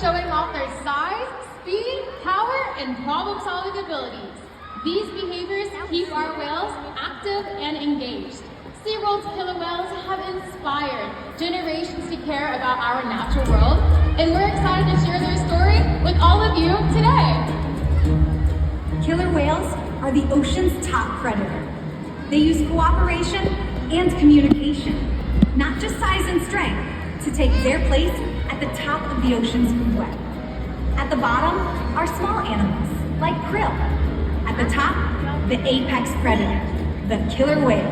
showing off their size, speed, power, and problem-solving abilities. These behaviors keep our whales active and engaged. Seaworld's killer whales have inspired generations to care about our natural world, and we're excited to share their story with all of you today. Killer whales are the ocean's top predator. They use cooperation and communication, not just size and strength, to take their place at the top of the ocean's food web. At the bottom are small animals, like krill. At the top, the apex predator, the killer whale.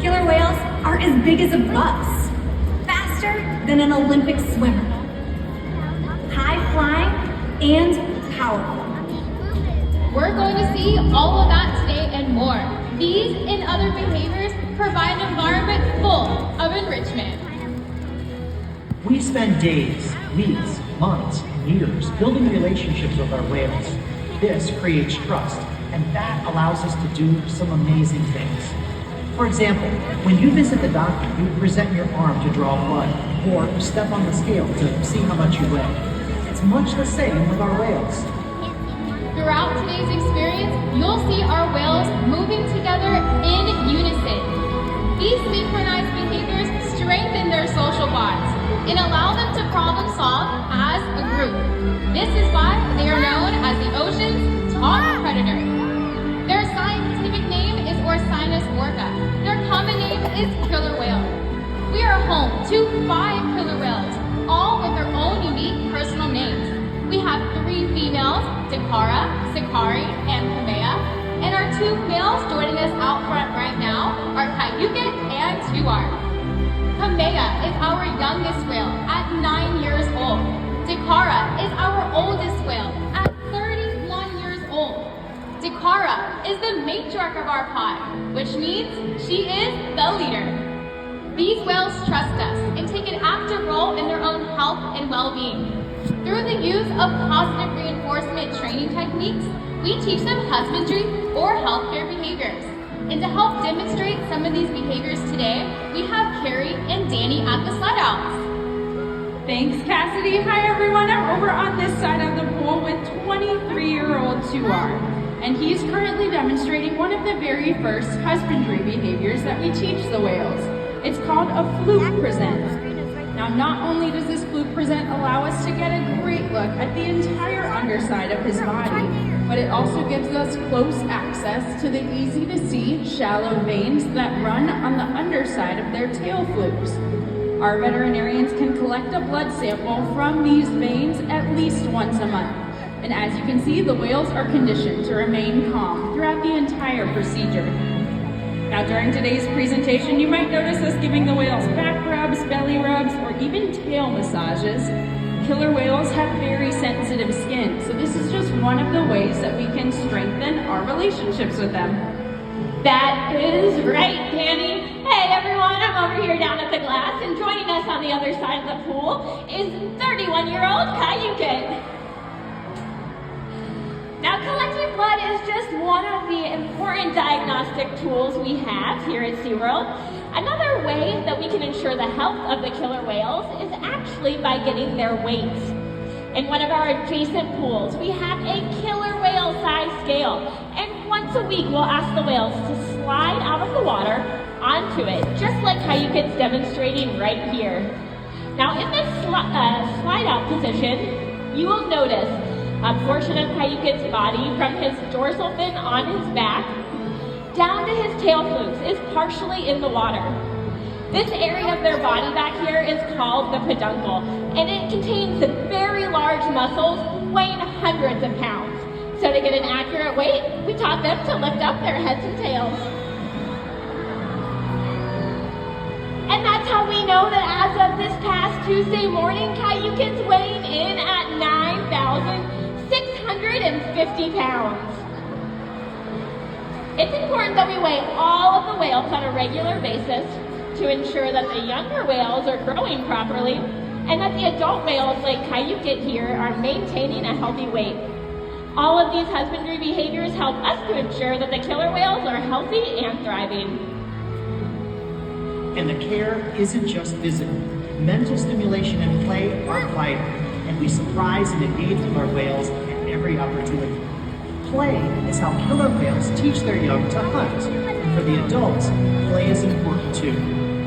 Killer whales are as big as a bus, faster than an Olympic swimmer, high-flying and powerful. We're going to see all of that today and more. These and other behaviors provide an environment full of enrichment. We spend days, weeks, months, and years building relationships with our whales. This creates trust, and that allows us to do some amazing things. For example, when you visit the doctor, you present your arm to draw blood, or step on the scale to see how much you weigh. It's much the same with our whales. Throughout today's experience, you'll see our whales moving together in unison. These synchronized behaviors strengthen their social bonds and allow them to problem solve as a group. This is why they are known as the ocean's top predator. Their scientific name is Orcinus orca. Their common name is killer whale. We are home to 5 killer whales, all with their own unique personal names. We have 3 females, Dakara, Sakari, and Kamea, and our 2 males joining us out front right now are Kayuket and Tuar. Kamea is our youngest whale at 9 years old. Dakara is our oldest whale at 31 years old. Dakara is the matriarch of our pod, which means she is the leader. These whales trust us and take an active role in their own health and well-being. Through the use of positive reinforcement training techniques, we teach them husbandry or healthcare behaviors. And to help demonstrate some of these behaviors today, we have Carrie and Danny at the slide outs. Thanks, Cassidy. Hi, everyone. I'm over on this side of the pool with 23-year-old Tuar, and he's currently demonstrating one of the very first husbandry behaviors that we teach the whales. It's called a fluke present. Now, not only does this fluke present allow us to get a great look at the entire underside of his body, but it also gives us close access to the easy-to-see shallow veins that run on the underside of their tail flukes. Our veterinarians can collect a blood sample from these veins at least once a month. And as you can see, the whales are conditioned to remain calm throughout the entire procedure. Now, during today's presentation, you might notice us giving the whales back rubs, belly rubs, or even tail massages. Killer whales have very sensitive skin, so this is just one of the ways that we can strengthen our relationships with them. That is right, Danny. Hey everyone, I'm over here down at the glass, and joining us on the other side of the pool is 31-year-old Kayuket. Now, collecting blood is just one of the important diagnostic tools we have here at Seaworld. Another way that we can ensure the health of the killer whales is actually by getting their weights. In one of our adjacent pools, we have a killer whale size scale, and once a week we'll ask the whales to slide out of the water onto it, just like how you kids demonstrating right here. Now, in this slide out position, you will notice a portion of Kayuket's body from his dorsal fin on his back down to his tail flukes is partially in the water. This area of their body back here is called the peduncle, and it contains very large muscles weighing hundreds of pounds. So to get an accurate weight, we taught them to lift up their heads and tails. And that's how we know that as of this past Tuesday morning, Kayuket's weighing in at 9,650 pounds. It's important that we weigh all of the whales on a regular basis to ensure that the younger whales are growing properly and that the adult whales like Kayuket here are maintaining a healthy weight. All of these husbandry behaviors help us to ensure that the killer whales are healthy and thriving. And the care isn't just physical. Mental stimulation and play are vital, and we surprise and engage with our whales at every opportunity. Play is how killer whales teach their young to hunt, and for the adults, play is important too.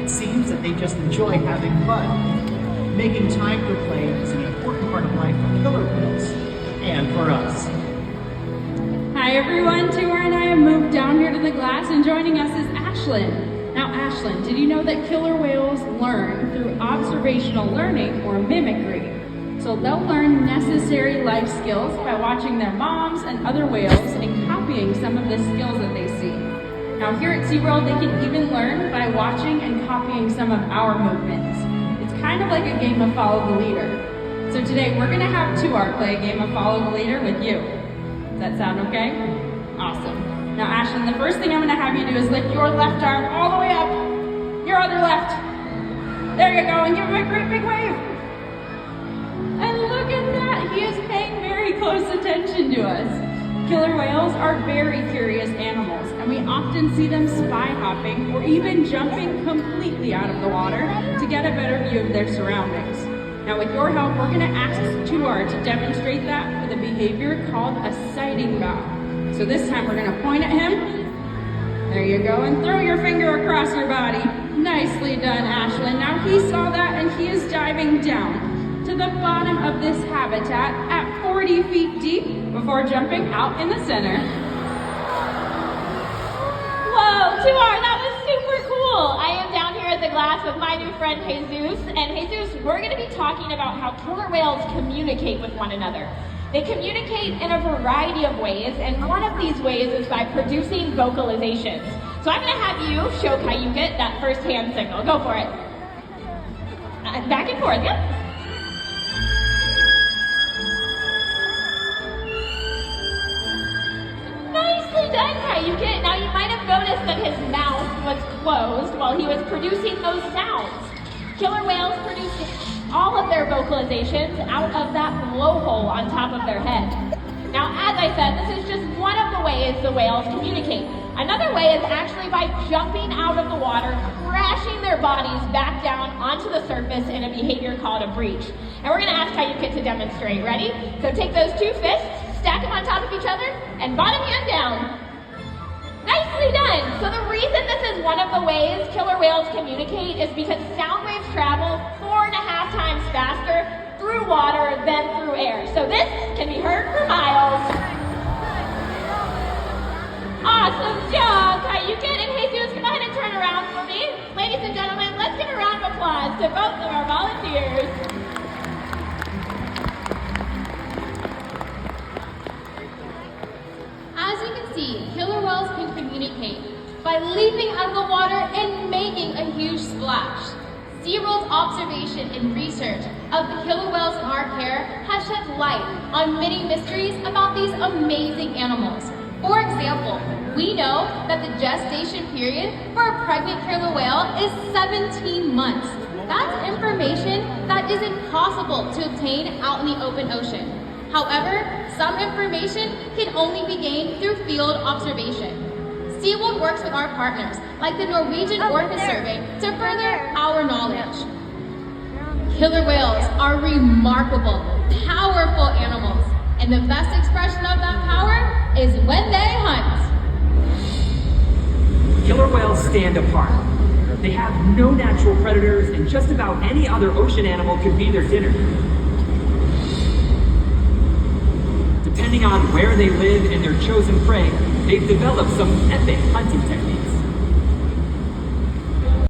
It seems that they just enjoy having fun. Making time for play is an important part of life for killer whales, and for us. Hi everyone, Tuar and I have moved down here to the glass, and joining us is Ashlyn. Now Ashlyn, did you know that killer whales learn through observational learning or mimicry? So they'll learn necessary life skills by watching their moms and other whales and copying some of the skills that they see. Now here at Seaworld, they can even learn by watching and copying some of our movements. It's kind of like a game of follow the leader. So today we're gonna have Tuar play a game of follow the leader with you. Does that sound okay? Awesome. Now Ashlyn, the first thing I'm gonna have you do is lift your left arm all the way up, your other left. There you go, and give him a great big wave. And look at that, he is paying very close attention to us. Killer whales are very curious animals, and we often see them spy hopping or even jumping completely out of the water to get a better view of their surroundings. Now with your help, we're gonna ask Tuar to demonstrate that with a behavior called a sighting bow. So this time we're gonna point at him. There you go, and throw your finger across your body. Nicely done, Ashlyn. Now he saw that and he is diving down to the bottom of this habitat at 40 feet deep before jumping out in the center. Whoa, Tuar, that was super cool. I am down here at the glass with my new friend Jesus. And Jesus, we're gonna be talking about how killer whales communicate with one another. They communicate in a variety of ways, and one of these ways is by producing vocalizations. So I'm gonna have you show Kayukit that first hand signal. Go for it. Back and forth, yep. Nicely done, Kayukit. Now you might have noticed that his mouth was closed while he was producing those sounds. Killer whales produce all of their vocalizations out of that blowhole on top of their head. Now, as I said, this is just one of the ways the whales communicate. Another way is actually by jumping out of the water, crashing their bodies back down onto the surface in a behavior called a breach. And we're gonna ask Kayukit to demonstrate. Ready? So take those two fists, stack them on top of each other, and bottom hand down. Nicely done! So the reason this is one of the ways killer whales communicate is because sound waves travel 4.5 times faster through water than through air. So this can be heard for miles. Awesome job, Kayukit and Jesus. Come ahead and turn around for me. Ladies and gentlemen, let's give a round of applause to both of our volunteers. As you can see, killer whales can communicate by leaping out of the water and making a huge splash. Seaworld's observation and research of the killer whales in our care has shed light on many mysteries about these amazing animals. For example, we know that the gestation period for a pregnant killer whale is 17 months. That's information that is impossible to obtain out in the open ocean. However, some information can only be gained through field observation. Seaworld works with our partners, like the Norwegian Orca Survey, to further our knowledge. Killer whales are remarkable, powerful animals, and the best expression of that power is when they hunt. Killer whales stand apart. They have no natural predators, and just about any other ocean animal could be their dinner. Depending on where they live and their chosen prey, they've developed some epic hunting techniques.